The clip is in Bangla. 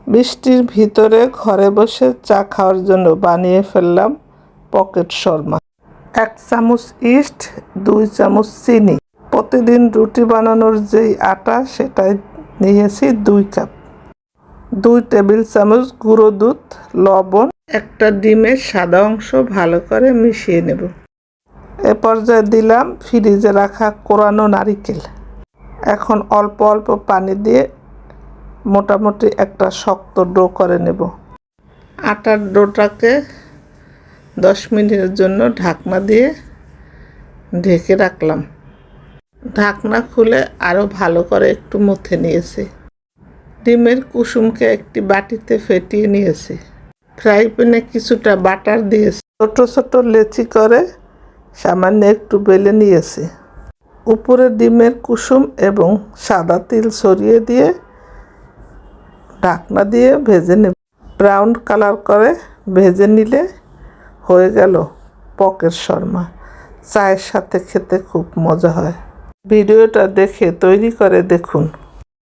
বৃষ্টির ভিতরে ঘরে বসে চা খাওয়ার জন্য বানিয়ে ফেললাম পকেট শর্মা। 1 চামচ ইস্ট, 2 চামচ চিনি। প্রতিদিন রুটি বানানোর যেই আটা সেটাই নিয়েছি 2 কাপ। 2 টেবিল চামচ গুঁড়ো দুধ, লবণ, একটা ডিমের সাদা অংশ ভালো করে মিশিয়ে নেব। এ পর্যায়ে দিলাম ফ্রিজে রাখা কোরানো নারিকেল। এখন অল্প অল্প পানি দিয়ে মোটামুটি একটা শক্ত ডো করে নেব। আটার ডোটাকে 10 মিনিটের জন্য ঢাকনা দিয়ে ঢেকে রাখলাম। ঢাকনা খুলে আরও ভালো করে একটু মথে নিয়েছি। ডিমের কুসুমকে একটি বাটিতে ফেটিয়ে নিয়েছি। ফ্রাই প্যানে কিছুটা বাটার দিয়েছি। ছোট ছোট লেচি করে সামান্য একটু বেলে নিয়েছি। উপরে ডিমের কুসুম এবং সাদা তিল ছড়িয়ে দিয়ে ঢাকনা দিয়ে ভেজে নেব। ব্রাউন কালার করে ভেজে নিলে হয়ে গেল পকেট শর্মা। চায়ের সাথে খেতে খুব মজা হয়। ভিডিওটা দেখে তৈরি করে দেখুন।